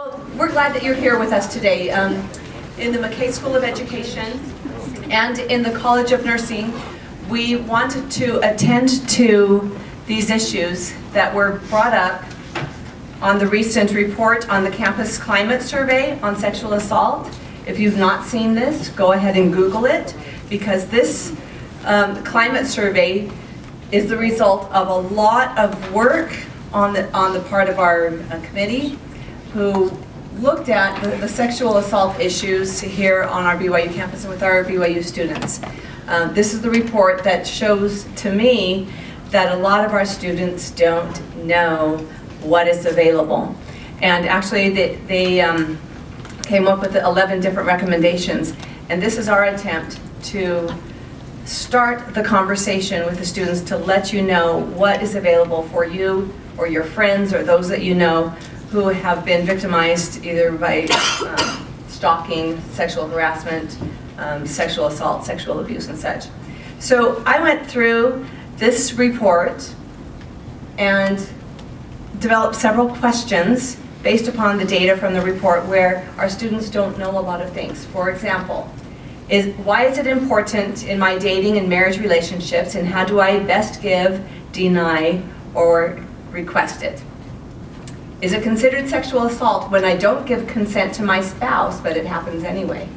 Well, we're glad that you're here with us today. In the McKay School of Education and in the College of Nursing, we wanted to attend to these issues that were brought up on the recent report on the campus climate survey on sexual assault. If you've not seen this, go ahead and Google it, because this climate survey is the result of a lot of work on the part of our committee, who looked at the sexual assault issues here on our BYU campus and with our BYU students. This is the report that shows to me that a lot of our students don't know what is available. And actually they came up with 11 different recommendations. And this is our attempt to start the conversation with the students to let you know what is available for you or your friends or those that you know who have been victimized either by stalking, sexual harassment, sexual assault, sexual abuse, and such. So I went through this report and developed several questions based upon the data from the report where our students don't know a lot of things. For example, why is it important in my dating and marriage relationships, and how do I best give, deny, or request it? Is it considered sexual assault when I don't give consent to my spouse, but it happens anyway?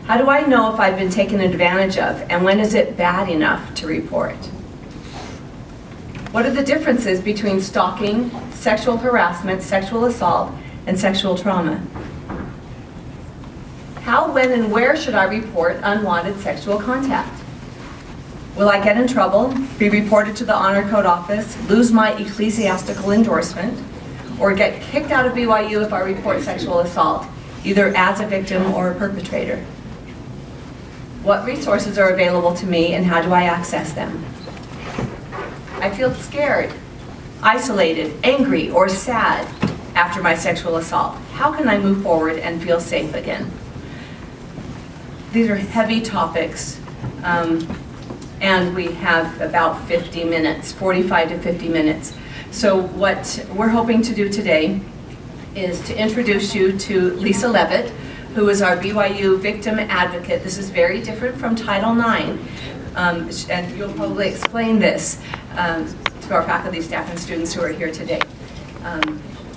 How do I know if I've been taken advantage of, and when is it bad enough to report? What are the differences between stalking, sexual harassment, sexual assault, and sexual trauma? How, when, and where should I report unwanted sexual contact? Will I get in trouble, be reported to the Honor Code office, lose my ecclesiastical endorsement, or get kicked out of BYU if I report sexual assault, either as a victim or a perpetrator? What resources are available to me, and how do I access them? I feel scared, isolated, angry, or sad after my sexual assault. How can I move forward and feel safe again? These are heavy topics. And we have about 50 minutes, 45 to 50 minutes. So what we're hoping to do today is to introduce you to Lisa Leavitt, who is our BYU victim advocate. This is very different from Title IX, and you'll probably explain this to our faculty, staff, and students who are here today,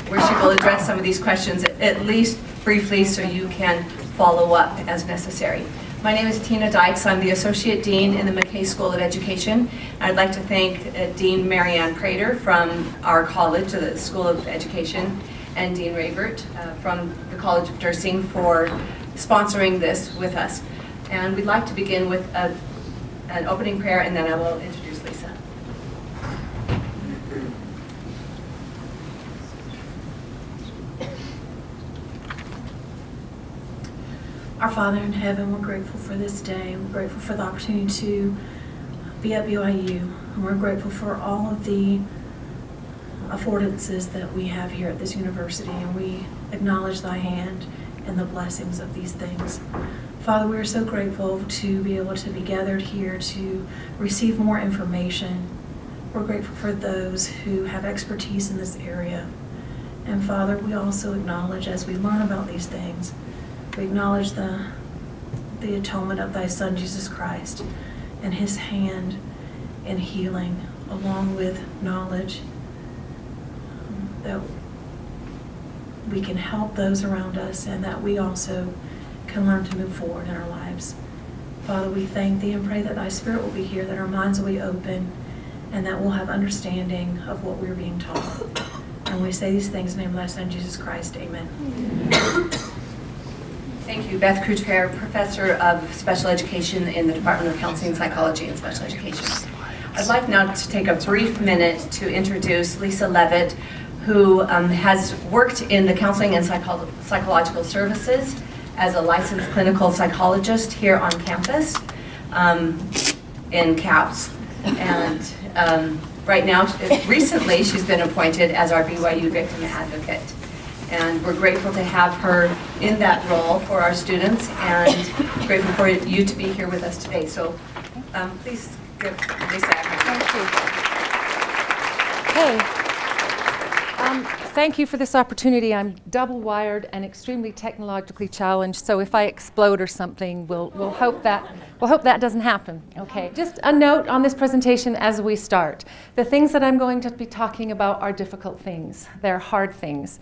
where she will address some of these questions, at least briefly, so you can follow up as necessary. My name is Tina Dykes. I'm the Associate Dean in the McKay School of Education. I'd like to thank Dean Marianne Prater from our college, the School of Education, and Dean Leavitt from the College of Nursing for sponsoring this with us. And we'd like to begin with an opening prayer, and then I will introduce Lisa. Our Father in heaven, we're grateful for this day. We're grateful for the opportunity to be at BYU. And we're grateful for all of the affordances that we have here at this university. And we acknowledge thy hand and the blessings of these things. Father, we are so grateful to be able to be gathered here to receive more information. We're grateful for those who have expertise in this area. And Father, we also acknowledge as we learn about these things, we acknowledge the atonement of thy Son, Jesus Christ, and his hand in healing, along with knowledge that we can help those around us and that we also can learn to move forward in our lives. Father, we thank thee and pray that thy Spirit will be here, that our minds will be open, and that we'll have understanding of what we're being taught. And we say these things in the name of thy Son, Jesus Christ. Amen. Thank you. Beth Kruger, Professor of Special Education in the Department of Counseling, Psychology, and Special Education. I'd like now to take a brief minute to introduce Lisa Leavitt, who has worked in the Counseling and Psychological Services as a licensed clinical psychologist here on campus in CAPS. And right now, recently, she's been appointed as our BYU victim advocate. And we're grateful to have her in that role for our students, and grateful for you to be here with us today. So please give Lisa a hand. Thank you. Hey, Thank you for this opportunity. I'm double-wired and extremely technologically challenged, so if I explode or something, we'll hope that doesn't happen. Okay. Just a note on this presentation as we start. The things that I'm going to be talking about are difficult things. They're hard things.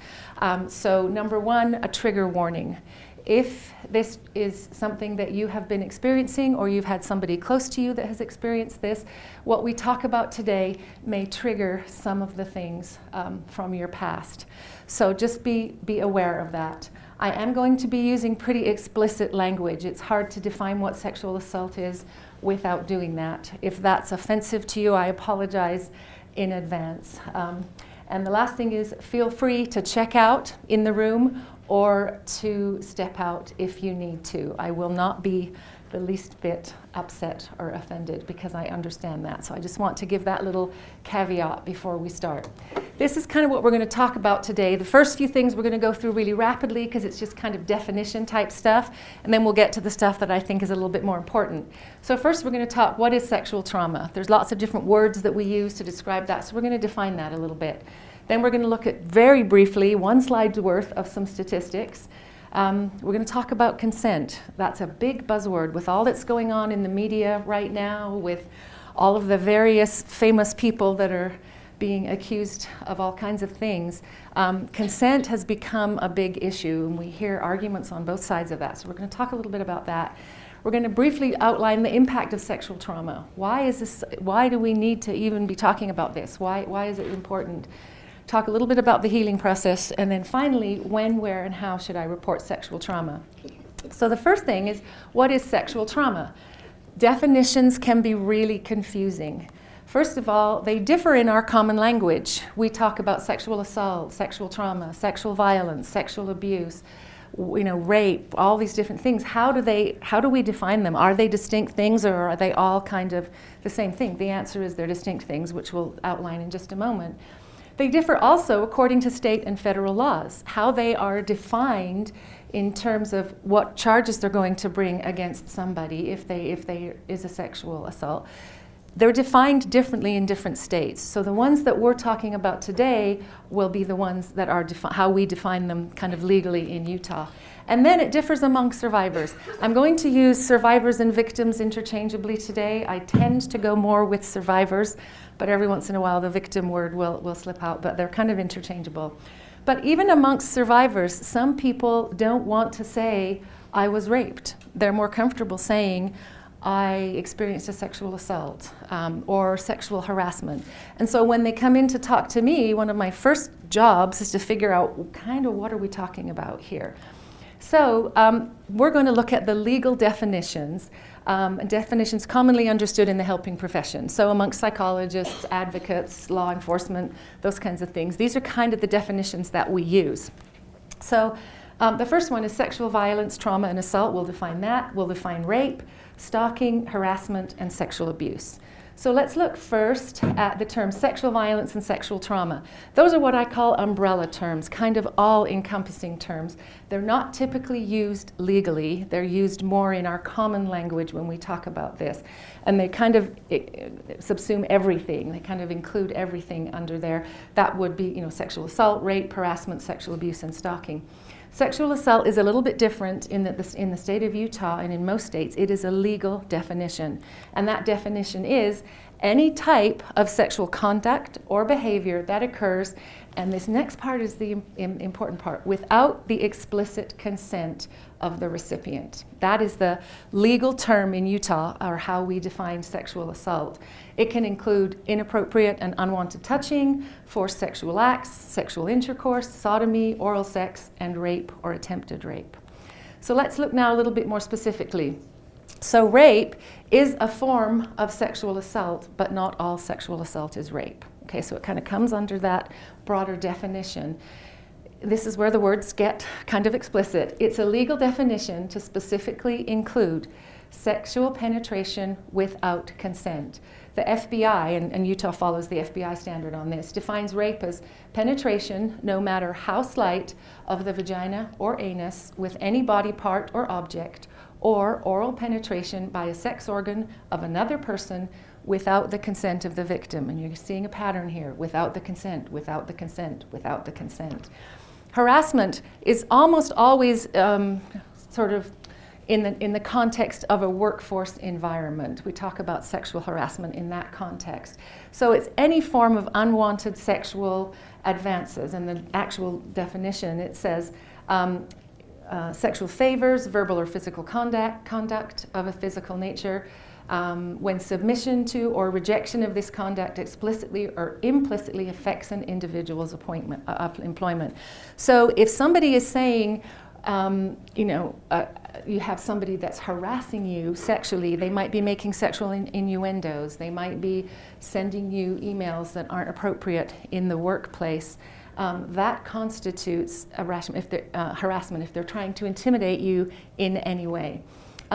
So number one, a trigger warning. If this is something that you have been experiencing or you've had somebody close to you that has experienced this, what we talk about today may trigger some of the things from your past. So just be aware of that. I am going to be using pretty explicit language. It's hard to define what sexual assault is without doing that. If that's offensive to you, I apologize in advance. And the last thing is, feel free to check out in the room or to step out if you need to. I will not be the least bit upset or offended because I understand that. So I just want to give that little caveat before we start. This is kind of what we're going to talk about today. The first few things we're going to go through really rapidly because it's just kind of definition type stuff, and then we'll get to the stuff that I think is a little bit more important. So first we're going to talk, what is sexual trauma? There's lots of different words that we use to describe that, so we're going to define that a little bit. Then we're going to look at, very briefly, one slide's worth of some statistics. We're going to talk about consent. That's a big buzzword with all that's going on in the media right now, with all of the various famous people that are being accused of all kinds of things. Consent has become a big issue, and we hear arguments on both sides of that. So we're going to talk a little bit about that. We're going to briefly outline the impact of sexual trauma. Why do we need to even be talking about this? Why is it important? Talk a little bit about the healing process, and then finally, when, where, and how should I report sexual trauma? So the first thing is, what is sexual trauma? Definitions can be really confusing. First of all, they differ in our common language. We talk about sexual assault, sexual trauma, sexual violence, sexual abuse, rape, all these different things. How do we define them? Are they distinct things, or are they all kind of the same thing? The answer is they're distinct things, which we'll outline in just a moment. They differ also according to state and federal laws, how they are defined in terms of what charges they're going to bring against somebody if they is a sexual assault. They're defined differently in different states. So the ones that we're talking about today will be the ones that are how we define them kind of legally in Utah. And then it differs among survivors. I'm going to use survivors and victims interchangeably today. I tend to go more with survivors, but every once in a while the victim word will slip out, but they're kind of interchangeable. But even amongst survivors, some people don't want to say, I was raped. They're more comfortable saying, I experienced a sexual assault or sexual harassment. And so when they come in to talk to me, one of my first jobs is to figure out kind of what are we talking about here. So we're going to look at the legal definitions, definitions commonly understood in the helping profession. So amongst psychologists, advocates, law enforcement, those kinds of things. These are kind of the definitions that we use. So the first one is sexual violence, trauma, and assault. We'll define that. We'll define rape, stalking, harassment, and sexual abuse. So let's look first at the terms sexual violence and sexual trauma. Those are what I call umbrella terms, kind of all-encompassing terms. They're not typically used legally. They're used more in our common language when we talk about this. And they kind of subsume everything. They kind of include everything under there. That would be, sexual assault, rape, harassment, sexual abuse, and stalking. Sexual assault is a little bit different in that in the state of Utah and in most states, it is a legal definition. And that definition is any type of sexual conduct or behavior that occurs, and this next part is the important part, without the explicit consent of the recipient. That is the legal term in Utah, or how we define sexual assault. It can include inappropriate and unwanted touching, forced sexual acts, sexual intercourse, sodomy, oral sex, and rape or attempted rape. So let's look now a little bit more specifically. So rape is a form of sexual assault, but not all sexual assault is rape. Okay, so it kind of comes under that broader definition. This is where the words get kind of explicit. It's a legal definition to specifically include sexual penetration without consent. The FBI, and Utah follows the FBI standard on this, defines rape as penetration, no matter how slight, of the vagina or anus with any body part or object, or oral penetration by a sex organ of another person without the consent of the victim. And you're seeing a pattern here: without the consent, without the consent, without the consent. Harassment is almost always sort of in the context of a workforce environment. We talk about sexual harassment in that context. So it's any form of unwanted sexual advances. And the actual definition, it says sexual favors, verbal or physical conduct of a physical nature, when submission to or rejection of this conduct explicitly or implicitly affects an individual's employment. So if somebody is saying, you have somebody that's harassing you sexually, they might be making sexual innuendos, they might be sending you emails that aren't appropriate in the workplace. That constitutes harassment if they're trying to intimidate you in any way.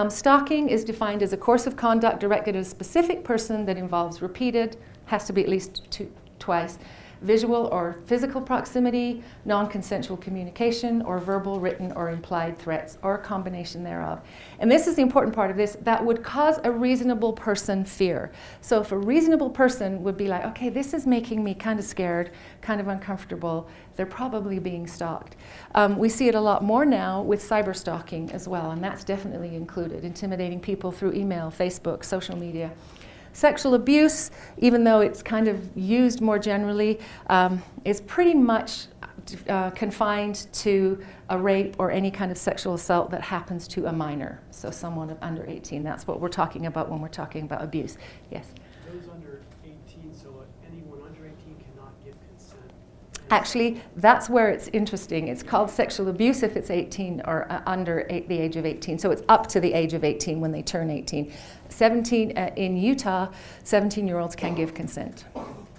Stalking is defined as a course of conduct directed at a specific person that involves repeated, has to be at least twice, visual or physical proximity, non-consensual communication, or verbal, written, or implied threats, or a combination thereof. And this is the important part of this: that would cause a reasonable person fear. So if a reasonable person would be like, okay, this is making me kind of scared, kind of uncomfortable, they're probably being stalked. We see it a lot more now with cyber stalking as well, and that's definitely included, intimidating people through email, Facebook, social media. Sexual abuse, even though it's kind of used more generally, is pretty much confined to a rape or any kind of sexual assault that happens to a minor, so someone under 18. That's what we're talking about when we're talking about abuse. Yes? Those under 18, so anyone under 18 cannot give consent? Actually, that's where it's interesting. It's called sexual abuse if it's 18 or under the age of 18. So it's up to the age of 18 when they turn 18. 17 in Utah, 17-year-olds can give consent,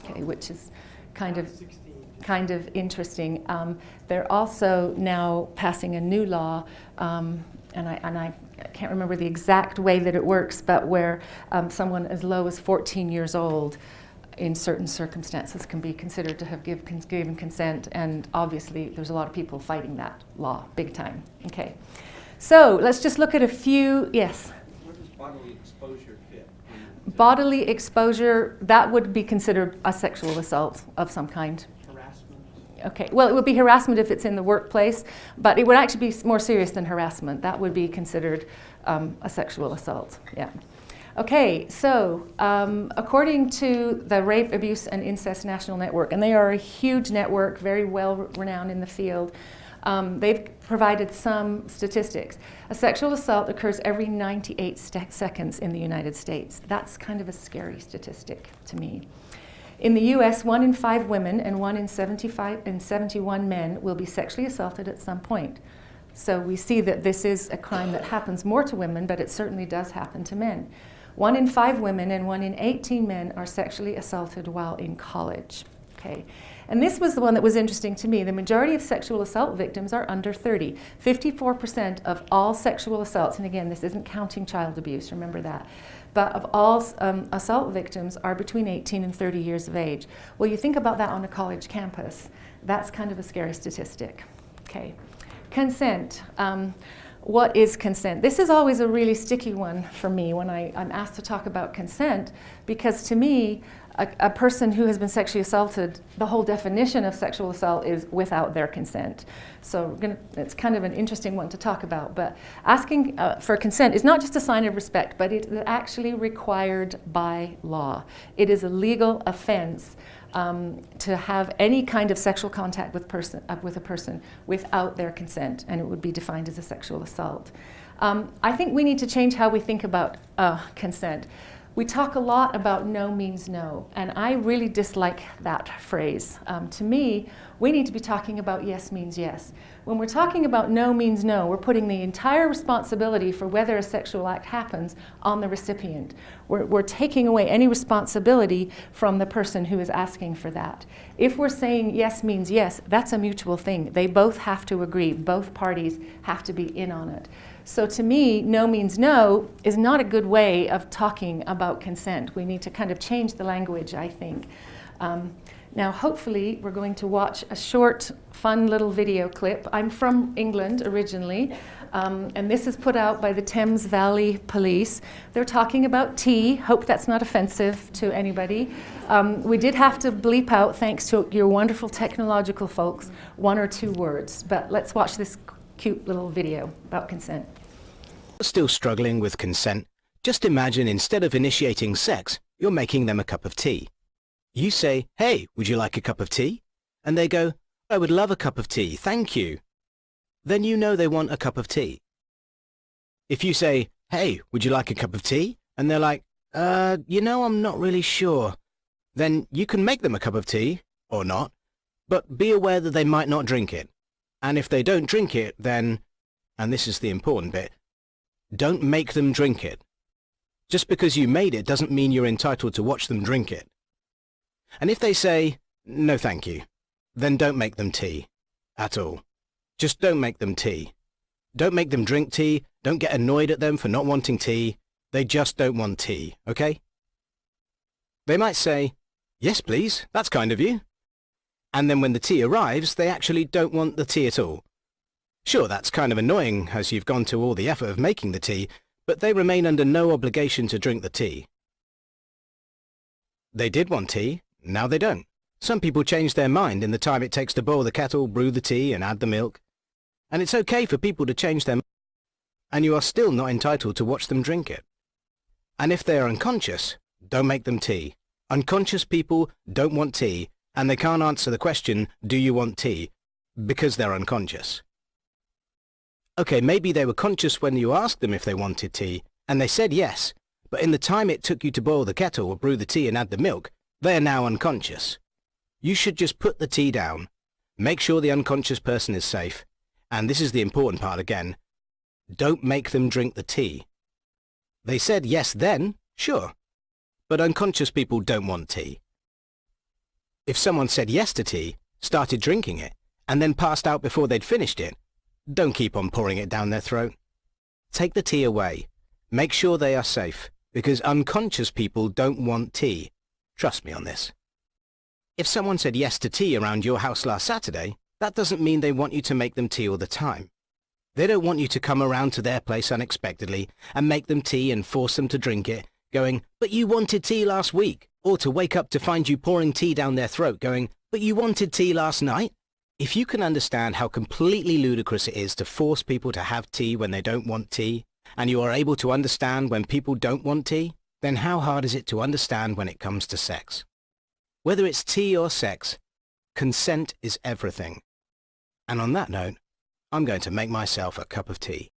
okay, which is kind of interesting. They're also now passing a new law, and I can't remember the exact way that it works, but where someone as low as 14 years old in certain circumstances can be considered to have given consent, and obviously there's a lot of people fighting that law big time. Okay, so let's just look at a few. Yes? Where does bodily exposure fit? Bodily exposure, that would be considered a sexual assault of some kind. Harassment? Okay, well, it would be harassment if it's in the workplace, but it would actually be more serious than harassment. That would be considered a sexual assault, yeah. Okay, so according to the Rape, Abuse, and Incest National Network, and they are a huge network, very well renowned in the field, they've provided some statistics. A sexual assault occurs every 98 seconds in the United States. That's kind of a scary statistic to me. In the US, 1 in 5 women and 1 in 71 men will be sexually assaulted at some point. So we see that this is a crime that happens more to women, but it certainly does happen to men. 1 in 5 women and 1 in 18 men are sexually assaulted while in college. Okay. And this was the one that was interesting to me. The majority of sexual assault victims are under 30. 54% of all sexual assaults, and again, this isn't counting child abuse, remember that, but of all assault victims are between 18 and 30 years of age. Well, you think about that on a college campus. That's kind of a scary statistic. Okay. Consent. What is consent? This is always a really sticky one for me when I'm asked to talk about consent, because to me, a person who has been sexually assaulted, the whole definition of sexual assault is without their consent. So it's kind of an interesting one to talk about. But asking for consent is not just a sign of respect, but it is actually required by law. It is a legal offense to have any kind of sexual contact with a person without their consent, and it would be defined as a sexual assault. I think we need to change how we think about consent. We talk a lot about no means no, and I really dislike that phrase. To me, we need to be talking about yes means yes. When we're talking about no means no, we're putting the entire responsibility for whether a sexual act happens on the recipient. We're taking away any responsibility from the person who is asking for that. If we're saying yes means yes, that's a mutual thing. They both have to agree. Both parties have to be in on it. So to me, no means no is not a good way of talking about consent. We need to kind of change the language, I think. Now, hopefully, we're going to watch a short, fun little video clip. I'm from England originally, and this is put out by the Thames Valley Police. They're talking about tea. Hope that's not offensive to anybody. We did have to bleep out, thanks to your wonderful technological folks, 1 or 2 words. But let's watch this cute little video about consent. Still struggling with consent? Just imagine instead of initiating sex, you're making them a cup of tea. You say, "Hey, would you like a cup of tea?" And they go, "I would love a cup of tea, thank you." Then you know they want a cup of tea. If you say, "Hey, would you like a cup of tea?" And they're like, I'm not really sure. Then you can make them a cup of tea, or not, but be aware that they might not drink it. And if they don't drink it, then, and this is the important bit, don't make them drink it. Just because you made it doesn't mean you're entitled to watch them drink it. And if they say, "No thank you," then don't make them tea. At all. Just don't make them tea. Don't make them drink tea. Don't get annoyed at them for not wanting tea. They just don't want tea, okay? They might say, "Yes, please, that's kind of you." And then when the tea arrives, they actually don't want the tea at all. Sure, that's kind of annoying as you've gone to all the effort of making the tea, but they remain under no obligation to drink the tea. They did want tea, now they don't. Some people change their mind in the time it takes to boil the kettle, brew the tea, and add the milk. And it's okay for people to change their mind, and you are still not entitled to watch them drink it. And if they are unconscious, don't make them tea. Unconscious people don't want tea, and they can't answer the question, "Do you want tea?" because they're unconscious. Okay, maybe they were conscious when you asked them if they wanted tea, and they said yes, but in the time it took you to boil the kettle or brew the tea and add the milk, they are now unconscious. You should just put the tea down, make sure the unconscious person is safe, and this is the important part again, don't make them drink the tea. They said yes then, sure, but unconscious people don't want tea. If someone said yes to tea, started drinking it, and then passed out before they'd finished it, don't keep on pouring it down their throat. Take the tea away. Make sure they are safe, because unconscious people don't want tea. Trust me on this. If someone said yes to tea around your house last Saturday, that doesn't mean they want you to make them tea all the time. They don't want you to come around to their place unexpectedly and make them tea and force them to drink it, going, "But you wanted tea last week," or to wake up to find you pouring tea down their throat going, "But you wanted tea last night." If you can understand how completely ludicrous it is to force people to have tea when they don't want tea, and you are able to understand when people don't want tea, then how hard is it to understand when it comes to sex? Whether it's tea or sex, consent is everything. And on that note, I'm going to make myself a cup of tea.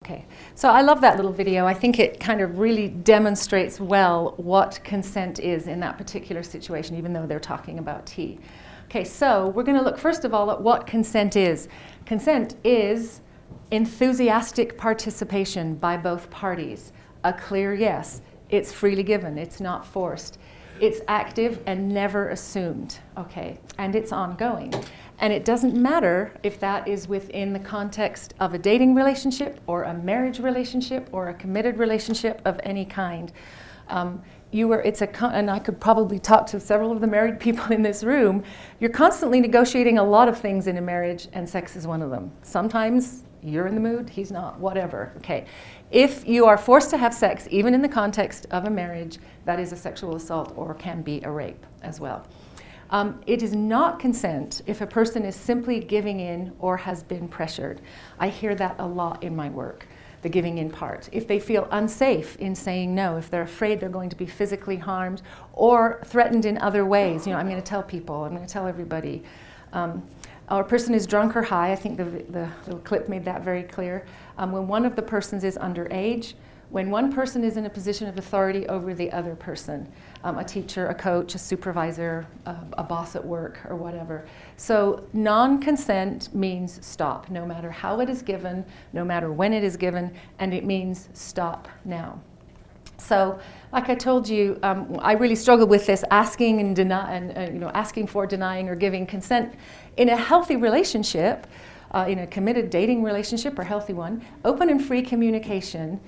Okay, so I love that little video. I think it kind of really demonstrates well what consent is in that particular situation, even though they're talking about tea. Okay, so we're going to look first of all at what consent is. Consent is enthusiastic participation by both parties. A clear yes. It's freely given. It's not forced. It's active and never assumed. Okay, and it's ongoing. And it doesn't matter if that is within the context of a dating relationship or a marriage relationship or a committed relationship of any kind. And I could probably talk to several of the married people in this room. You're constantly negotiating a lot of things in a marriage, and sex is one of them. Sometimes you're in the mood, he's not, whatever. Okay. If you are forced to have sex, even in the context of a marriage, that is a sexual assault or can be a rape as well. It is not consent if a person is simply giving in or has been pressured. I hear that a lot in my work, the giving in part. If they feel unsafe in saying no, if they're afraid they're going to be physically harmed or threatened in other ways, I'm going to tell people, I'm going to tell everybody. Or a person is drunk or high, I think the little clip made that very clear. When one of the persons is underage, when one person is in a position of authority over the other person, a teacher, a coach, a supervisor, a boss at work, or whatever. So non-consent means stop, no matter how it is given, no matter when it is given, and it means stop now. So, like I told you, I really struggle with this asking and asking for, denying, or giving consent in a healthy relationship, in a committed dating relationship or healthy one. Open and free communication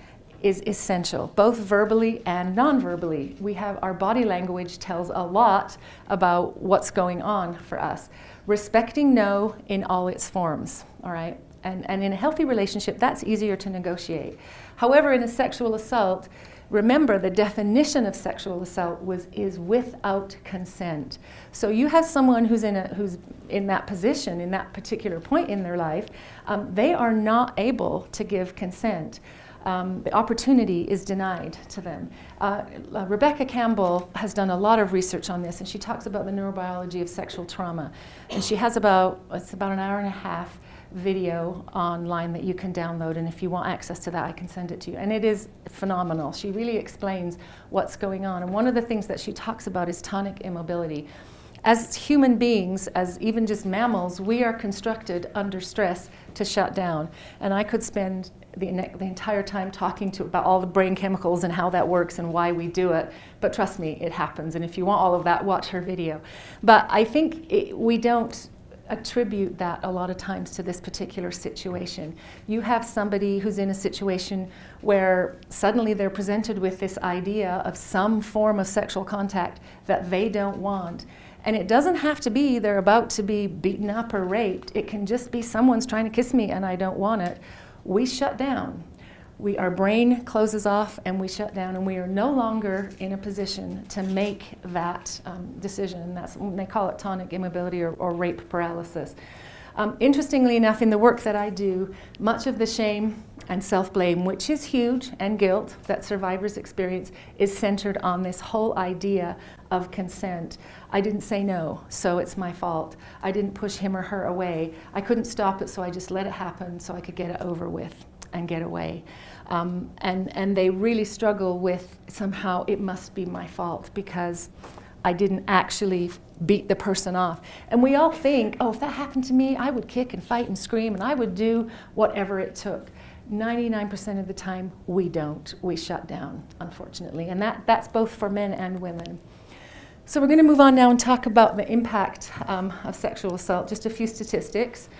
is essential, both verbally and non-verbally. Our body language tells a lot about what's going on for us. Respecting no in all its forms, all right? And in a healthy relationship, that's easier to negotiate. However, in a sexual assault, remember the definition of sexual assault is without consent. So you have someone who's in that position, in that particular point in their life, they are not able to give consent. The opportunity is denied to them. Rebecca Campbell has done a lot of research on this, and she talks about the neurobiology of sexual trauma. And she has about an hour and a half video online that you can download, and if you want access to that, I can send it to you. And it is phenomenal. She really explains what's going on. And one of the things that she talks about is tonic immobility. As human beings, as even just mammals, we are constructed under stress to shut down. And I could spend the entire time talking about all the brain chemicals and how that works and why we do it. But trust me, it happens. And if you want all of that, watch her video. But I think we don't attribute that a lot of times to this particular situation. You have somebody who's in a situation where suddenly they're presented with this idea of some form of sexual contact that they don't want. And it doesn't have to be they're about to be beaten up or raped. It can just be someone's trying to kiss me and I don't want it. We shut down. Our brain closes off and we shut down, and we are no longer in a position to make that decision. That's, they call it tonic immobility or rape paralysis. Interestingly enough, in the work that I do, much of the shame and self-blame, which is huge, and guilt that survivors experience, is centered on this whole idea of consent. I didn't say no, so it's my fault. I didn't push him or her away. I couldn't stop it, so I just let it happen so I could get it over with and get away. And they really struggle with somehow it must be my fault because I didn't actually beat the person off. And we all think, oh, if that happened to me, I would kick and fight and scream and I would do whatever it took. 99% of the time, we don't. We shut down, unfortunately. And that's both for men and women. So we're going to move on now and talk about the impact of sexual assault. Just a few statistics.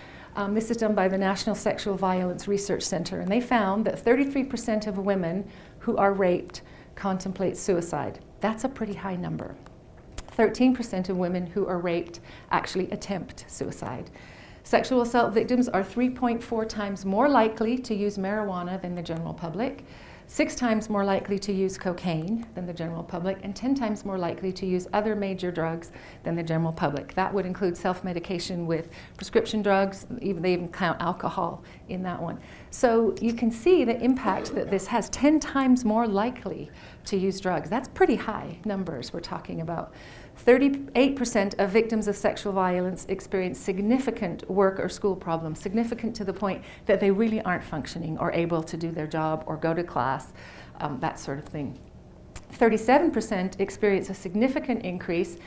This is done by the National Sexual Violence Research Center, and they found that 33% of women who are raped contemplate suicide. That's a pretty high number. 13% of women who are raped actually attempt suicide. Sexual assault victims are 3.4 times more likely to use marijuana than the general public, 6 times more likely to use cocaine than the general public, and 10 times more likely to use other major drugs than the general public. That would include self-medication with prescription drugs. They even count alcohol in that one. So you can see the impact that this has. 10 times more likely to use drugs. That's pretty high numbers we're talking about. 38% of victims of sexual violence experience significant work or school problems, significant to the point that they really aren't functioning or able to do their job or go to class, that sort of thing. 37% experience a significant increase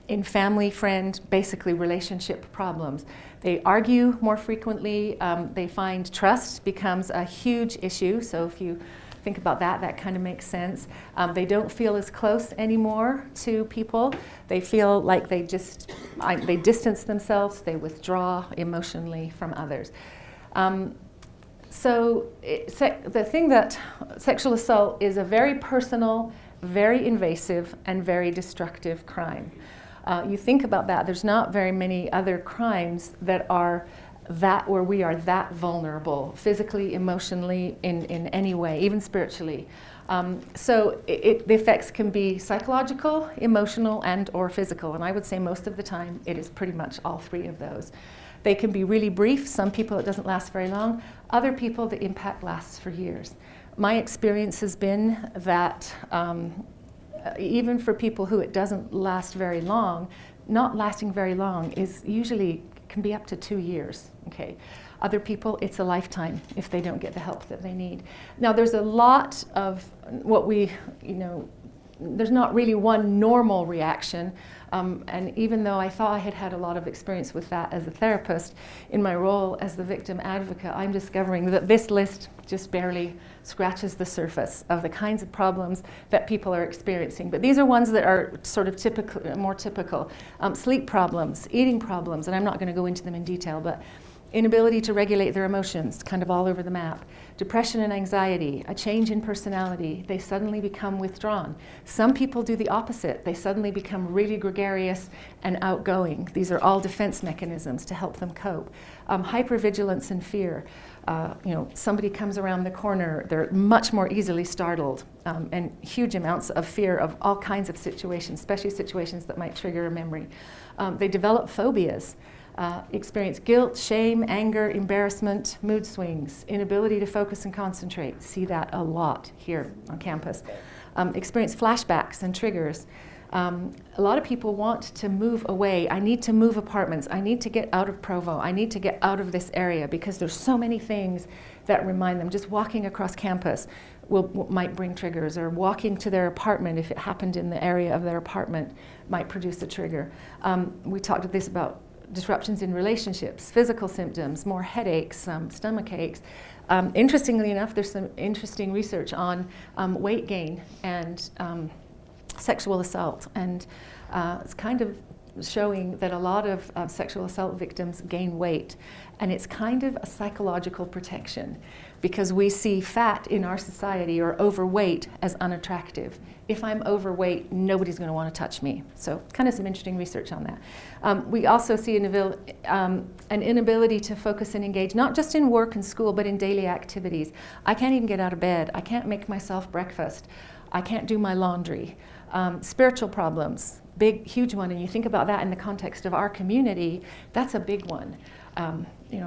in family, friend, basically relationship problems. They argue more frequently. They find trust becomes a huge issue. So if you think about that, that kind of makes sense. They don't feel as close anymore to people. They feel like they distance themselves, they withdraw emotionally from others. The thing that sexual assault is a very personal, very invasive, and very destructive crime. You think about that, there's not very many other crimes that are where we are that vulnerable, physically, emotionally, in any way, even spiritually. The effects can be psychological, emotional, and or physical. And I would say most of the time it is pretty much all three of those. They can be really brief. Some people it doesn't last very long. Other people the impact lasts for years. My experience has been that even for people who it doesn't last very long, not lasting very long is usually can be up to 2 years, okay? Other people, it's a lifetime if they don't get the help that they need. Now, there's a lot of there's not really one normal reaction, and even though I thought I had had a lot of experience with that as a therapist, in my role as the victim advocate, I'm discovering that this list just barely scratches the surface of the kinds of problems that people are experiencing. But these are ones that are sort of more typical. Sleep problems, eating problems, and I'm not going to go into them in detail, but inability to regulate their emotions, kind of all over the map. Depression and anxiety, a change in personality, they suddenly become withdrawn. Some people do the opposite. They suddenly become really gregarious and outgoing. These are all defense mechanisms to help them cope. Hypervigilance and fear. Somebody comes around the corner, they're much more easily startled, and huge amounts of fear of all kinds of situations, especially situations that might trigger a memory. They develop phobias. Experience guilt, shame, anger, embarrassment, mood swings, inability to focus and concentrate. See that a lot here on campus. Experience flashbacks and triggers. A lot of people want to move away. I need to move apartments. I need to get out of Provo. I need to get out of this area because there's so many things that remind them. Just walking across campus might bring triggers, or walking to their apartment, if it happened in the area of their apartment, might produce a trigger. We talked about this about disruptions in relationships, physical symptoms, more headaches, stomach aches. Interestingly enough, there's some interesting research on weight gain and sexual assault, and it's kind of showing that a lot of sexual assault victims gain weight, and it's kind of a psychological protection because we see fat in our society, or overweight, as unattractive. If I'm overweight, nobody's going to want to touch me. So kind of some interesting research on that. We also see an inability to focus and engage, not just in work and school, but in daily activities. I can't even get out of bed. I can't make myself breakfast. I can't do my laundry. Spiritual problems, big, huge one, and you think about that in the context of our community, that's a big one.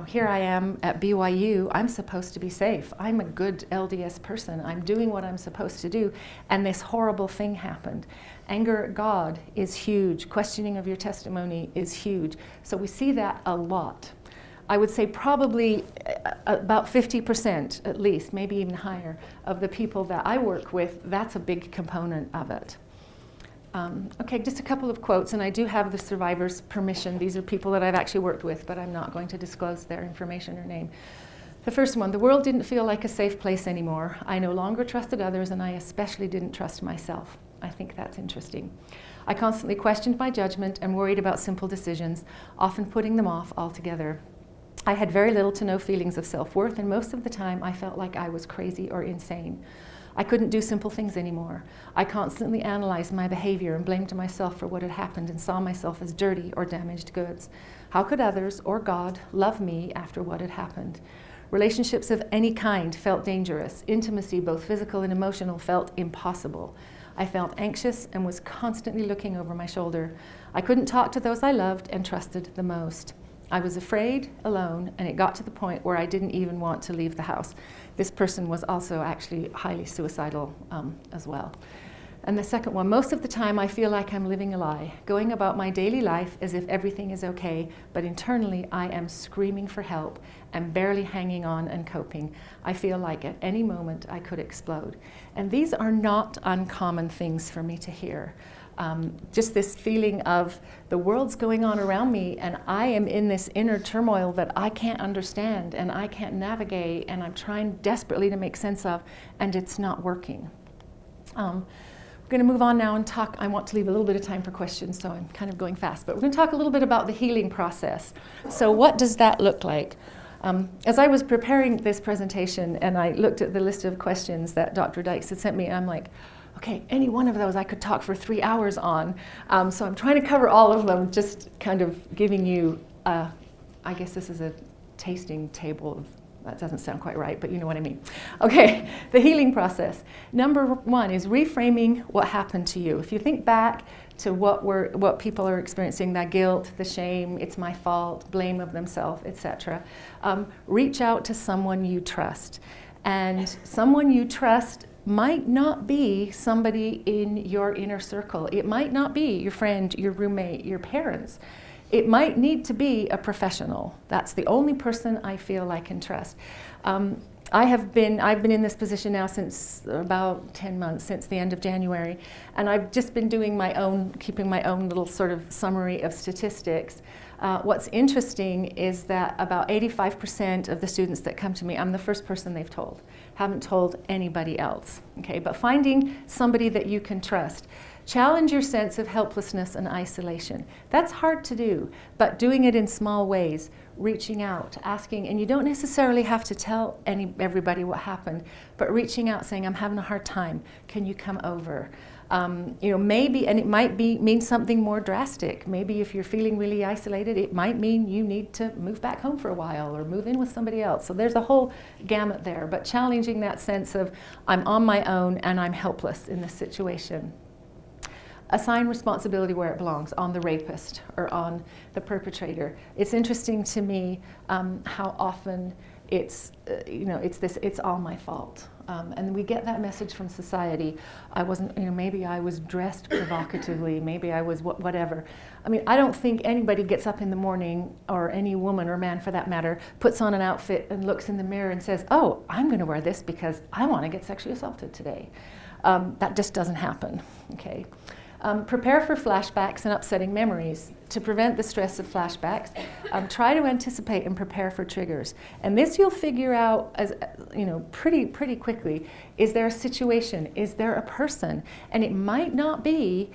Here I am at BYU, I'm supposed to be safe. I'm a good LDS person. I'm doing what I'm supposed to do, and this horrible thing happened. Anger at God is huge. Questioning of your testimony is huge. So we see that a lot. I would say probably about 50% at least, maybe even higher, of the people that I work with, that's a big component of it. Okay, just a couple of quotes, and I do have the survivors' permission. These are people that I've actually worked with, but I'm not going to disclose their information or name. The first one, the world didn't feel like a safe place anymore. I no longer trusted others, and I especially didn't trust myself. I think that's interesting. I constantly questioned my judgment and worried about simple decisions, often putting them off altogether. I had very little to no feelings of self-worth, and most of the time I felt like I was crazy or insane. I couldn't do simple things anymore. I constantly analyzed my behavior and blamed myself for what had happened and saw myself as dirty or damaged goods. How could others or God love me after what had happened? Relationships of any kind felt dangerous. Intimacy, both physical and emotional, felt impossible. I felt anxious and was constantly looking over my shoulder. I couldn't talk to those I loved and trusted the most. I was afraid, alone, and it got to the point where I didn't even want to leave the house. This person was also actually highly suicidal as well. And the second one, most of the time I feel like I'm living a lie, going about my daily life as if everything is okay, but internally I am screaming for help and barely hanging on and coping. I feel like at any moment I could explode. And these are not uncommon things for me to hear. Just this feeling of the world's going on around me and I am in this inner turmoil that I can't understand and I can't navigate, and I'm trying desperately to make sense of, and it's not working. We're going to move on now and talk. I want to leave a little bit of time for questions, so I'm kind of going fast, but we're going to talk a little bit about the healing process. So what does that look like? As I was preparing this presentation and I looked at the list of questions that Dr. Dykes had sent me, I'm like, okay, any one of those I could talk for 3 hours on. So I'm trying to cover all of them, just kind of giving you, I guess this is a tasting table of, that doesn't sound quite right, but you know what I mean. Okay, the healing process. Number one is reframing what happened to you. If you think back to what people are experiencing, that guilt, the shame, it's my fault, blame of themselves, etc. Reach out to someone you trust. And someone you trust might not be somebody in your inner circle. It might not be your friend, your roommate, your parents. It might need to be a professional. That's the only person I feel I can trust. I've been in this position now since about 10 months, since the end of January, and I've just been doing keeping my own little sort of summary of statistics. What's interesting is that about 85% of the students that come to me, I'm the first person they've told. Haven't told anybody else, okay? But finding somebody that you can trust. Challenge your sense of helplessness and isolation. That's hard to do, but doing it in small ways, reaching out, asking, and you don't necessarily have to tell everybody what happened, but reaching out saying, I'm having a hard time, can you come over? Maybe, and it might mean something more drastic. Maybe if you're feeling really isolated, it might mean you need to move back home for a while or move in with somebody else. So there's a whole gamut there, but challenging that sense of I'm on my own and I'm helpless in this situation. Assign responsibility where it belongs, on the rapist or on the perpetrator. It's interesting to me how often it's all my fault. And we get that message from society. I wasn't, maybe I was dressed provocatively, maybe I was whatever. I mean, I don't think anybody gets up in the morning, or any woman or man for that matter, puts on an outfit and looks in the mirror and says, oh, I'm going to wear this because I want to get sexually assaulted today. That just doesn't happen, okay? Prepare for flashbacks and upsetting memories. To prevent the stress of flashbacks, try to anticipate and prepare for triggers. And this you'll figure out as pretty quickly. Is there a situation? Is there a person? And it might not be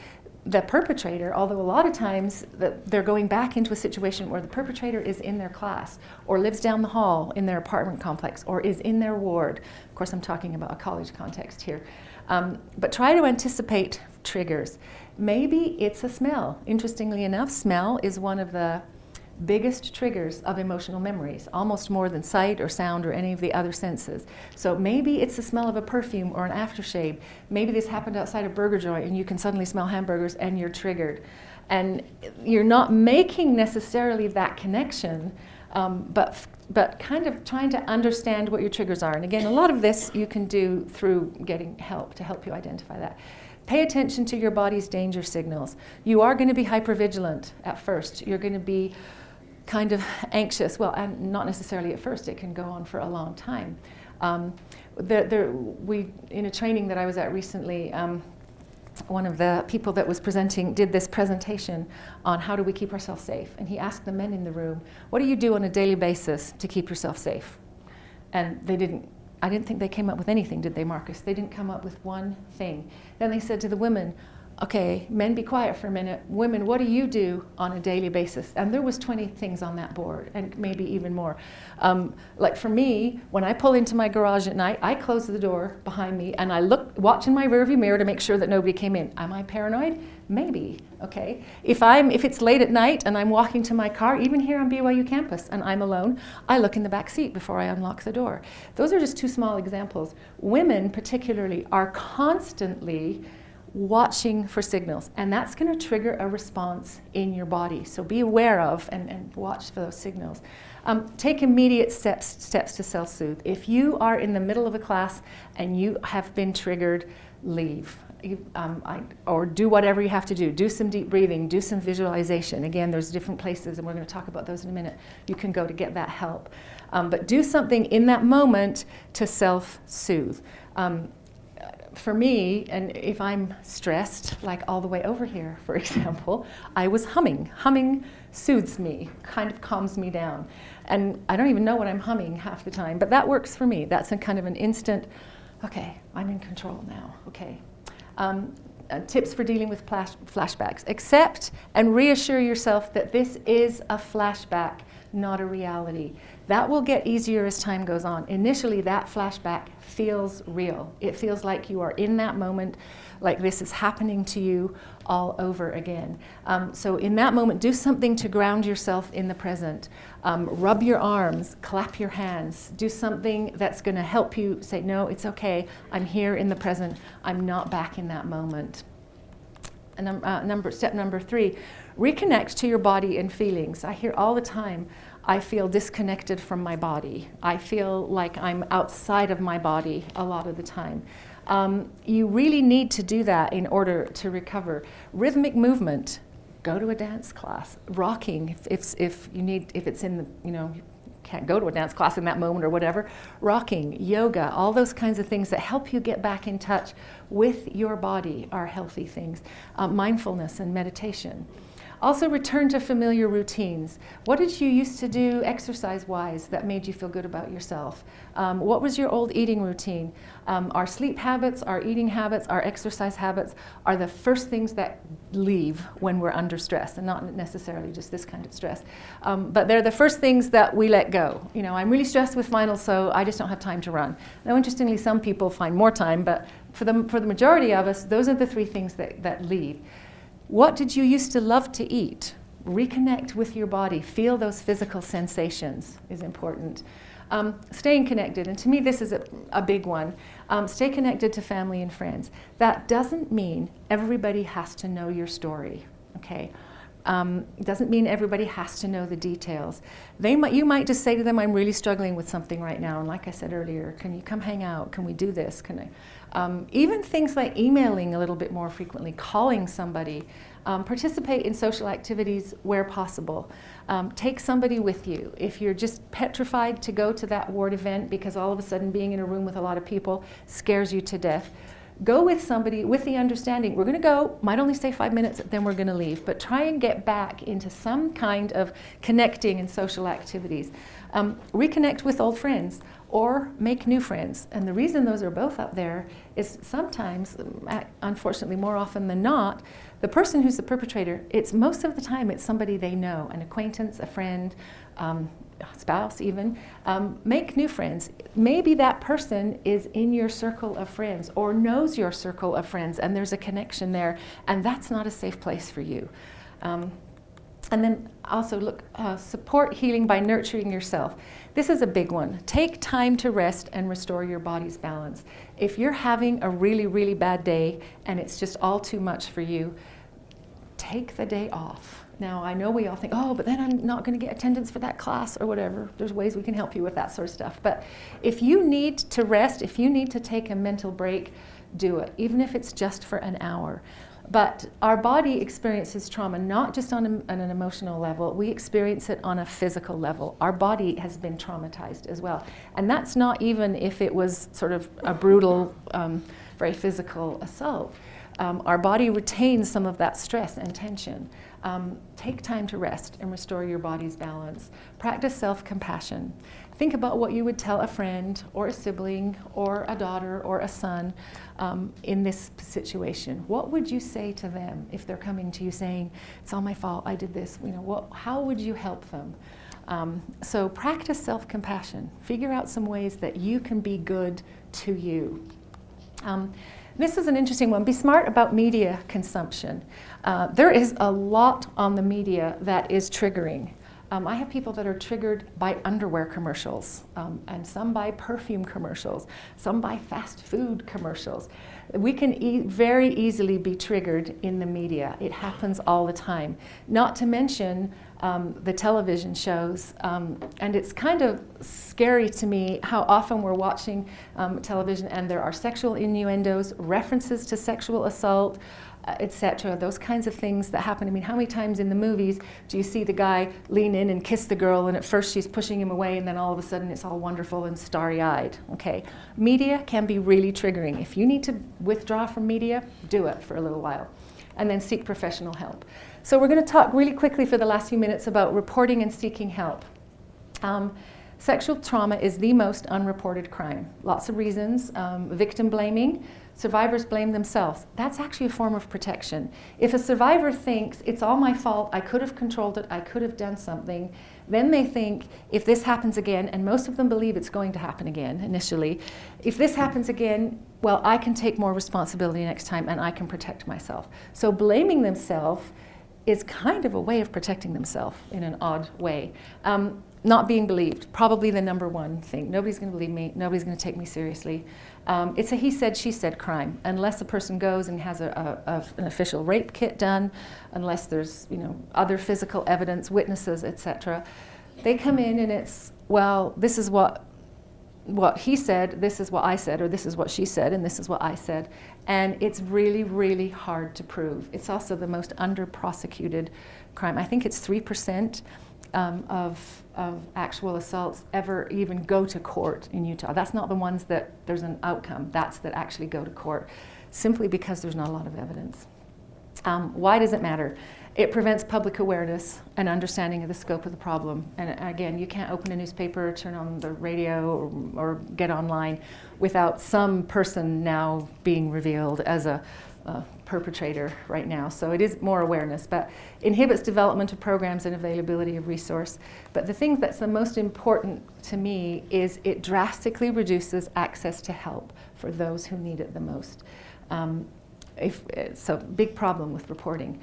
the perpetrator, although a lot of times they're going back into a situation where the perpetrator is in their class or lives down the hall in their apartment complex or is in their ward. Of course, I'm talking about a college context here. But try to anticipate triggers. Maybe it's a smell. Interestingly enough, smell is one of the biggest triggers of emotional memories, almost more than sight or sound or any of the other senses. So maybe it's the smell of a perfume or an aftershave. Maybe this happened outside a burger joint and you can suddenly smell hamburgers and you're triggered. And you're not making necessarily that connection, but kind of trying to understand what your triggers are. And again, a lot of this you can do through getting help to help you identify that. Pay attention to your body's danger signals. You are going to be hypervigilant at first. You're going to be kind of anxious. Well, and not necessarily at first. It can go on for a long time. In a training that I was at recently, one of the people that was presenting did this presentation on how do we keep ourselves safe. And he asked the men in the room, what do you do on a daily basis to keep yourself safe? And I didn't think they came up with anything, did they, Marcus? They didn't come up with one thing. Then they said to the women, okay, men, be quiet for a minute. Women, what do you do on a daily basis? And there was 20 things on that board, and maybe even more. Like for me, when I pull into my garage at night, I close the door behind me and I watch in my rearview mirror to make sure that nobody came in. Am I paranoid? Maybe, okay. If it's late at night and I'm walking to my car, even here on BYU campus, and I'm alone, I look in the back seat before I unlock the door. Those are just two small examples. Women particularly are constantly watching for signals, and that's going to trigger a response in your body. So be aware of and watch for those signals. Take immediate steps to self-soothe. If you are in the middle of a class and you have been triggered, leave. Or do whatever you have to do. Do some deep breathing, do some visualization. Again, there's different places, and we're going to talk about those in a minute. You can go to get that help. But do something in that moment to self-soothe. For me, and if I'm stressed, like all the way over here, for example, I was humming. Humming soothes me, kind of calms me down. And I don't even know what I'm humming half the time, but that works for me. That's a kind of an instant, okay, I'm in control now, okay. Tips for dealing with flashbacks. Accept and reassure yourself that this is a flashback, not a reality. That will get easier as time goes on. Initially, that flashback feels real. It feels like you are in that moment, like this is happening to you all over again. So in that moment, do something to ground yourself in the present. Rub your arms, clap your hands, do something that's going to help you say, no, it's okay, I'm here in the present, I'm not back in that moment. And step number 3, reconnect to your body and feelings. I hear all the time, I feel disconnected from my body. I feel like I'm outside of my body a lot of the time. You really need to do that in order to recover. Rhythmic movement, go to a dance class. Rocking, if it's in the, you can't go to a dance class in that moment or whatever. Rocking, yoga, all those kinds of things that help you get back in touch with your body are healthy things. Mindfulness and meditation. Also return to familiar routines. What did you used to do exercise-wise that made you feel good about yourself? What was your old eating routine? Our sleep habits, our eating habits, our exercise habits are the first things that leave when we're under stress, and not necessarily just this kind of stress. But they're the first things that we let go. You know, I'm really stressed with finals, so I just don't have time to run. Now, interestingly, some people find more time, but for the majority of us, those are the three things that leave. What did you used to love to eat? Reconnect with your body. Feel those physical sensations is important. Staying connected, and to me this is a big one. Stay connected to family and friends. That doesn't mean everybody has to know your story, okay? It doesn't mean everybody has to know the details. You might just say to them, I'm really struggling with something right now, and like I said earlier, can you come hang out? Can we do this? Even things like emailing a little bit more frequently, calling somebody, participate in social activities where possible. Take somebody with you. If you're just petrified to go to that ward event because all of a sudden being in a room with a lot of people scares you to death, go with somebody with the understanding, we're going to go, might only stay 5 minutes, then we're going to leave. But try and get back into some kind of connecting and social activities. Reconnect with old friends or make new friends. And the reason those are both up there is sometimes, unfortunately more often than not, the person who's the perpetrator, most of the time it's somebody they know, an acquaintance, a friend, spouse even. Make new friends. Maybe that person is in your circle of friends or knows your circle of friends, and there's a connection there, and that's not a safe place for you. And then also support healing by nurturing yourself. This is a big one. Take time to rest and restore your body's balance. If you're having a really, really bad day and it's just all too much for you, take the day off. Now, I know we all think, oh, but then I'm not going to get attendance for that class or whatever. There's ways we can help you with that sort of stuff. But if you need to rest, if you need to take a mental break, do it, even if it's just for an hour. But our body experiences trauma not just on an emotional level, we experience it on a physical level. Our body has been traumatized as well. And that's not even if it was sort of a brutal, very physical assault. Our body retains some of that stress and tension. Take time to rest and restore your body's balance. Practice self-compassion. Think about what you would tell a friend or a sibling or a daughter or a son in this situation. What would you say to them if they're coming to you saying, it's all my fault, I did this? You know, how would you help them? So practice self-compassion. Figure out some ways that you can be good to you. This is an interesting one. Be smart about media consumption. There is a lot on the media that is triggering. I have people that are triggered by underwear commercials, and some by perfume commercials, some by fast food commercials. We can very easily be triggered in the media. It happens all the time. Not to mention the television shows, and it's kind of scary to me how often we're watching television and there are sexual innuendos, references to sexual assault, etc. Those kinds of things that happen. I mean, how many times in the movies do you see the guy lean in and kiss the girl, and at first she's pushing him away, and then all of a sudden it's all wonderful and starry-eyed? Okay, media can be really triggering. If you need to withdraw from media, do it for a little while, and then seek professional help. So we're going to talk really quickly for the last few minutes about reporting and seeking help. Sexual trauma is the most unreported crime. Lots of reasons. Victim blaming. Survivors blame themselves. That's actually a form of protection. If a survivor thinks, it's all my fault, I could have controlled it, I could have done something, then they think, if this happens again, and most of them believe it's going to happen again initially, if this happens again, well, I can take more responsibility next time and I can protect myself. So blaming themselves is kind of a way of protecting themselves in an odd way. Not being believed, probably the number one thing. Nobody's going to believe me, nobody's going to take me seriously. It's a he said, she said crime, unless a person goes and has an official rape kit done, unless there's other physical evidence, witnesses, etc. They come in and it's, well, this is what he said, this is what I said, or this is what she said, and this is what I said. And it's really, really hard to prove. It's also the most under-prosecuted crime. I think it's 3% of actual assaults ever even go to court in Utah. That's not the ones that there's an outcome. That's that actually go to court, simply because there's not a lot of evidence. Why does it matter? It prevents public awareness and understanding of the scope of the problem. And again, you can't open a newspaper, turn on the radio, or get online without some person now being revealed as a perpetrator right now. So it is more awareness, but inhibits development of programs and availability of resource. But the thing that's the most important to me is it drastically reduces access to help for those who need it the most. So big problem with reporting.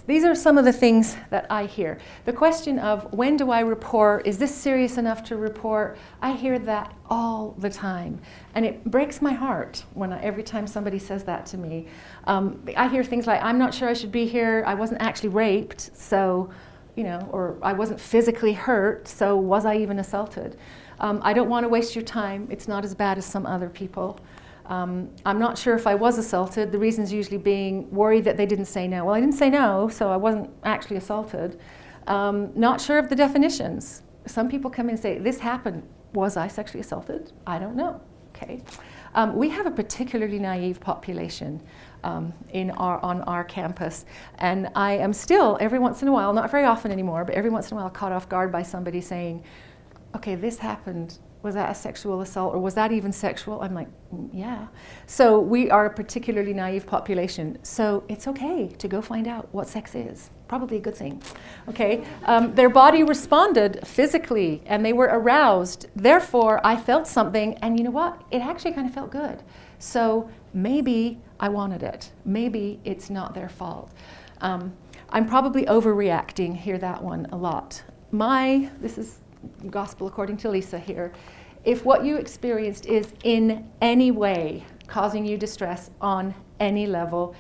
These are some of the things that I hear. The question of when do I report? Is this serious enough to report? I hear that all the time. And it breaks my heart when every time somebody says that to me. I hear things like, I'm not sure I should be here. I wasn't actually raped, so, or I wasn't physically hurt, so was I even assaulted? I don't want to waste your time. It's not as bad as some other people. I'm not sure if I was assaulted, the reasons usually being worried that they didn't say no. Well, I didn't say no, so I wasn't actually assaulted. Not sure of the definitions. Some people come in and say, this happened. Was I sexually assaulted? I don't know. Okay. We have a particularly naive population on our campus, and I am still, every once in a while, not very often anymore, but every once in a while caught off guard by somebody saying, okay, this happened. Was that a sexual assault, or was that even sexual? I'm like, yeah. So we are a particularly naive population. So it's okay to go find out what sex is. Probably a good thing. Okay. Their body responded physically, and they were aroused. Therefore, I felt something, and you know what? It actually kind of felt good. So maybe I wanted it. Maybe it's not their fault. I'm probably overreacting. Hear that one a lot. This is Gospel according to Lisa here. If what you experienced is in any way causing you distress on any level,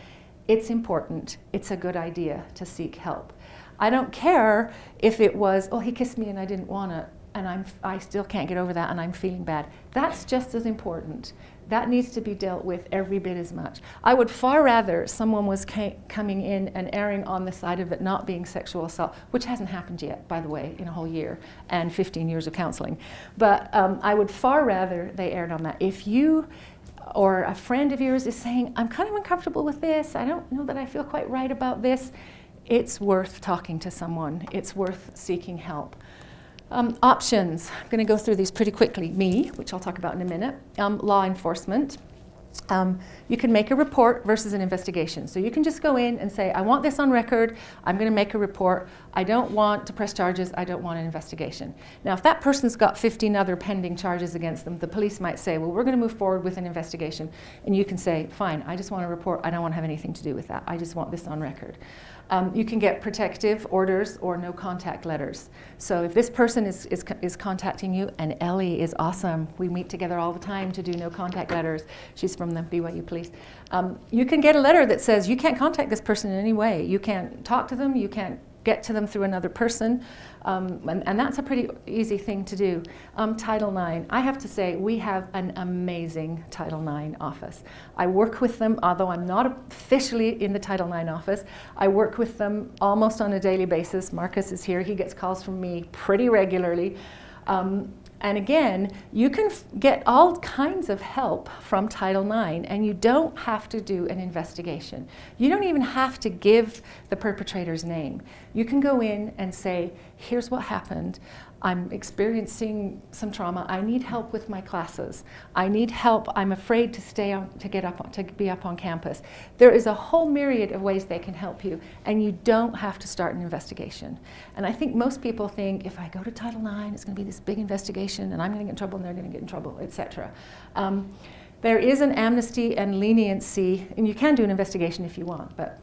it's important. It's a good idea to seek help. I don't care if it was, oh, he kissed me and I didn't want it, and I still can't get over that and I'm feeling bad. That's just as important. That needs to be dealt with every bit as much. I would far rather someone was coming in and erring on the side of it not being sexual assault, which hasn't happened yet, by the way, in a whole year and 15 years of counseling. But I would far rather they erred on that. If you or a friend of yours is saying, I'm kind of uncomfortable with this, I don't know that I feel quite right about this, it's worth talking to someone. It's worth seeking help. Options, I'm going to go through these pretty quickly. Which I'll talk about in a minute. Law enforcement. You can make a report versus an investigation. So you can just go in and say, I want this on record, I'm going to make a report, I don't want to press charges, I don't want an investigation. Now, if that person's got 15 other pending charges against them, the police might say, well, we're going to move forward with an investigation. And you can say, fine, I just want a report, I don't want to have anything to do with that, I just want this on record. You can get protective orders or no contact letters. So if this person is contacting you, and Ellie is awesome, we meet together all the time to do no contact letters. She's from the BYU police. You can get a letter that says you can't contact this person in any way. You can't talk to them, you can't get to them through another person, and that's a pretty easy thing to do. Title IX, I have to say we have an amazing Title IX office. I work with them, although I'm not officially in the Title IX office, I work with them almost on a daily basis. Marcus is here, he gets calls from me pretty regularly. And again, you can get all kinds of help from Title IX, and you don't have to do an investigation. You don't even have to give the perpetrator's name. You can go in and say, here's what happened. I'm experiencing some trauma. I need help with my classes. I need help. I'm afraid to be up on campus. There is a whole myriad of ways they can help you, and you don't have to start an investigation. And I think most people think if I go to Title IX, it's going to be this big investigation, and I'm going to get in trouble, and they're going to get in trouble, etc. There is an amnesty and leniency, and you can do an investigation if you want, but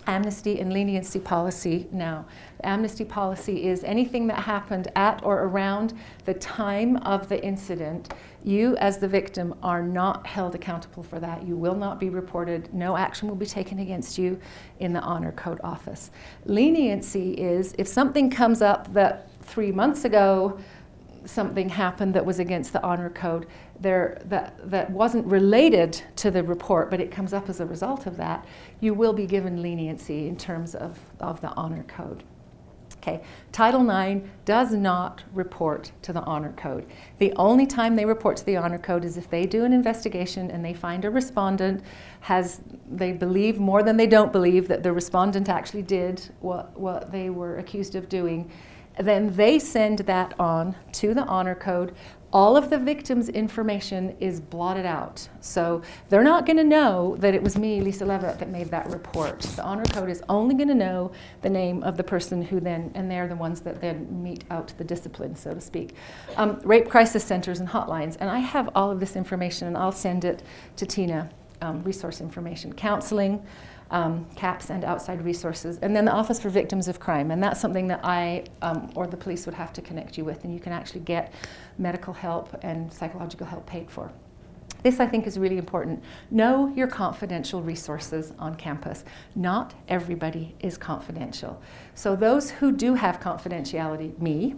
amnesty and leniency policy now. The amnesty policy is anything that happened at or around the time of the incident. You, as the victim, are not held accountable for that. You will not be reported. No action will be taken against you in the Honor Code office. Leniency is if something comes up that 3 months ago something happened that was against the Honor Code that wasn't related to the report, but it comes up as a result of that, you will be given leniency in terms of the Honor Code. Okay, Title IX does not report to the Honor Code. The only time they report to the Honor Code is if they do an investigation and they find a respondent they believe more than they don't believe that the respondent actually did what they were accused of doing. Then they send that on to the Honor Code. All of the victim's information is blotted out. So they're not going to know that it was me, Lisa Leavitt, that made that report. The Honor Code is only going to know the name of the person who then, and they're the ones that then mete out the discipline, so to speak. Rape crisis centers and hotlines, and I have all of this information, and I'll send it to Tina, resource information, counseling, CAPS and outside resources, and then the Office for Victims of Crime, and that's something that I or the police would have to connect you with, and you can actually get medical help and psychological help paid for. This, I think, is really important. Know your confidential resources on campus. Not everybody is confidential. So those who do have confidentiality, me,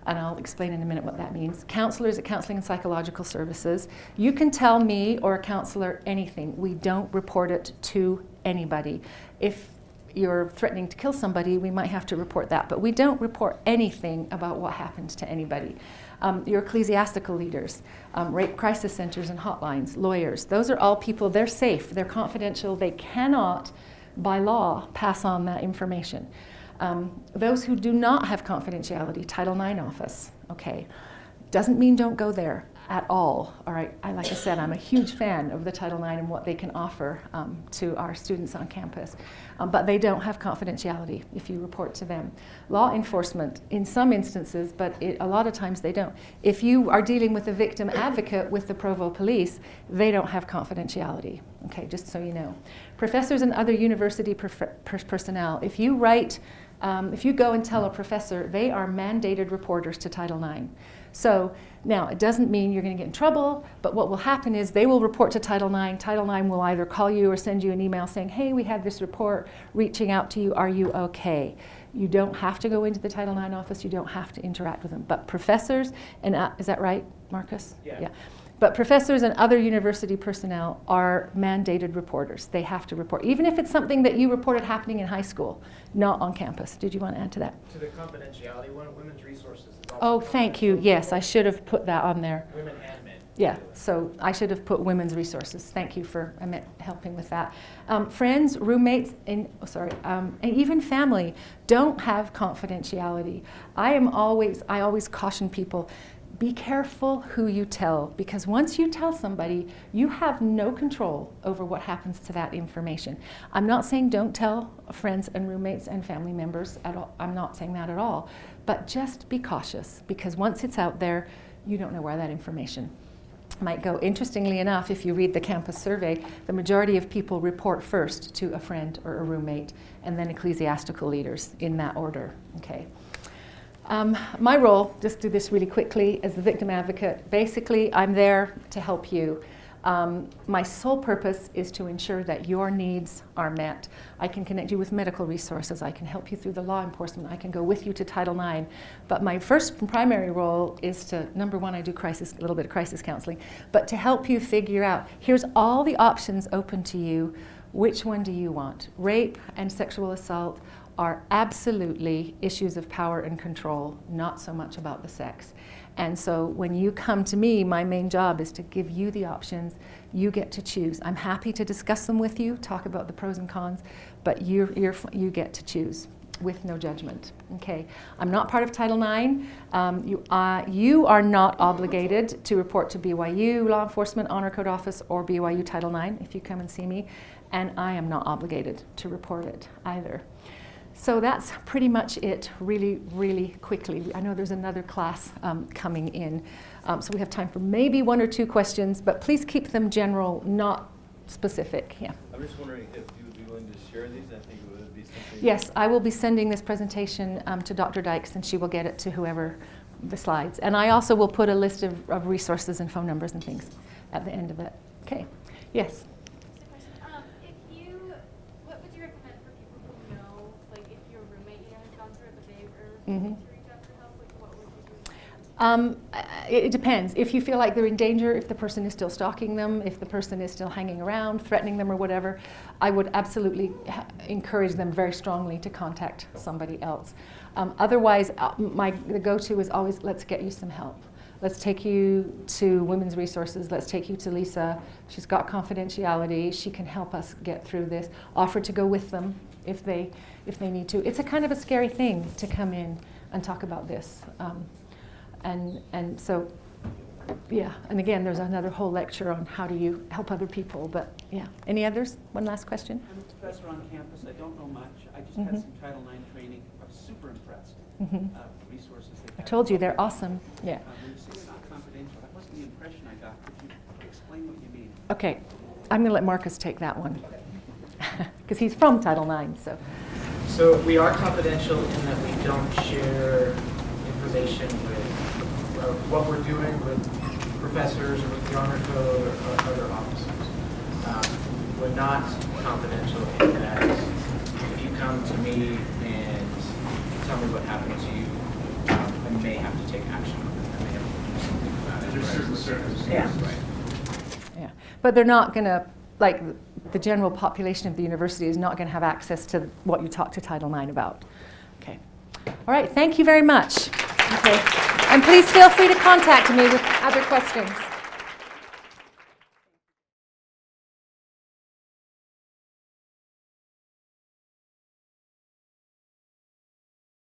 and I'll explain in a minute what that means. Counselors at Counseling and Psychological Services, you can tell me or a counselor anything. We don't report it to anybody. If you're threatening to kill somebody, we might have to report that, but we don't report anything about what happened to anybody. Your ecclesiastical leaders, rape crisis centers and hotlines, lawyers, those are all people, they're safe, they're confidential, they cannot, by law, pass on that information. Those who do not have confidentiality, Title IX office, okay, doesn't mean don't go there at all. All right, like I said, I'm a huge fan of the Title IX and what they can offer to our students on campus, but they don't have confidentiality if you report to them. Law enforcement, in some instances, but a lot of times they don't. If you are dealing with a victim advocate with the Provo Police, they don't have confidentiality, okay, just so you know. Professors and other university personnel, if you go and tell a professor, they are mandated reporters to Title IX. So now, it doesn't mean you're going to get in trouble, but what will happen is they will report to Title IX. Title IX will either call you or send you an email saying, hey, we had this report reaching out to you, are you okay? You don't have to go into the Title IX office, you don't have to interact with them. But professors, and is that right, Marcus? Yeah. But professors and other university personnel are mandated reporters. They have to report, even if it's something that you reported happening in high school, not on campus. Did you want to add to that? To the confidentiality one, women's resources is also. Oh, thank you. Yes, I should have put that on there. Women and men. Yeah, so I should have put women's resources. Thank you for helping with that. Friends, roommates, and even family don't have confidentiality. I always caution people, be careful who you tell, because once you tell somebody, you have no control over what happens to that information. I'm not saying don't tell friends and roommates and family members at all. I'm not saying that at all. But just be cautious, because once it's out there, you don't know where that information might go. Interestingly enough, if you read the campus survey, the majority of people report first to a friend or a roommate, and then ecclesiastical leaders in that order. Okay. My role, just do this really quickly, as the victim advocate, basically I'm there to help you. My sole purpose is to ensure that your needs are met. I can connect you with medical resources, I can help you through the law enforcement, I can go with you to Title IX, but my first and primary role is to, number one, I do a little bit of crisis counseling, but to help you figure out, here's all the options open to you, which one do you want? Rape and sexual assault are absolutely issues of power and control, not so much about the sex. And so when you come to me, my main job is to give you the options. You get to choose. I'm happy to discuss them with you, talk about the pros and cons, but you get to choose with no judgment. Okay. I'm not part of Title IX. You are not obligated to report to BYU Law Enforcement Honor Code Office or BYU Title IX if you come and see me, and I am not obligated to report it either. So that's pretty much it, really, really quickly. I know there's another class coming in, so we have time for maybe one or two questions, but please keep them general, not specific. Yeah. I'm just wondering if you would be willing to share these. I think it would be something. Yes, I will be sending this presentation to Dr. Dykes, and she will get it to whoever the slides. And I also will put a list of resources and phone numbers and things at the end of it. Okay. Yes. It depends. If you feel like they're in danger, if the person is still stalking them, if the person is still hanging around, threatening them or whatever, I would absolutely encourage them very strongly to contact somebody else. Otherwise, the go-to is always, let's get you some help. Let's take you to Women's Resources. Let's take you to Lisa. She's got confidentiality. She can help us get through this. Offer to go with them if they need to. It's a kind of a scary thing to come in and talk about this. And so, yeah. And again, there's another whole lecture on how do you help other people. But yeah. Any others? One last question. I'm a professor on campus. I don't know much. I just had some Title IX training. I was super impressed. The resources they I had. told you they're awesome. Yeah. When you say they're not confidential, that wasn't the impression I got. Could you explain what you mean? Okay. I'm going to let Marcus take that one because he's from Title IX. So we are confidential in that we don't share information with what we're doing with professors or with the honor code or other officers. We're not confidential in that if you come to me and tell me what happened to you, I may have to take action on it. I may have to do something about it. There's certain circumstances. Right. Yeah. But they're not going to, like, the general population of the university is not going to have access to what you talk to Title IX about. Okay. All right. Thank you very much. Okay. And please feel free to contact me with other questions.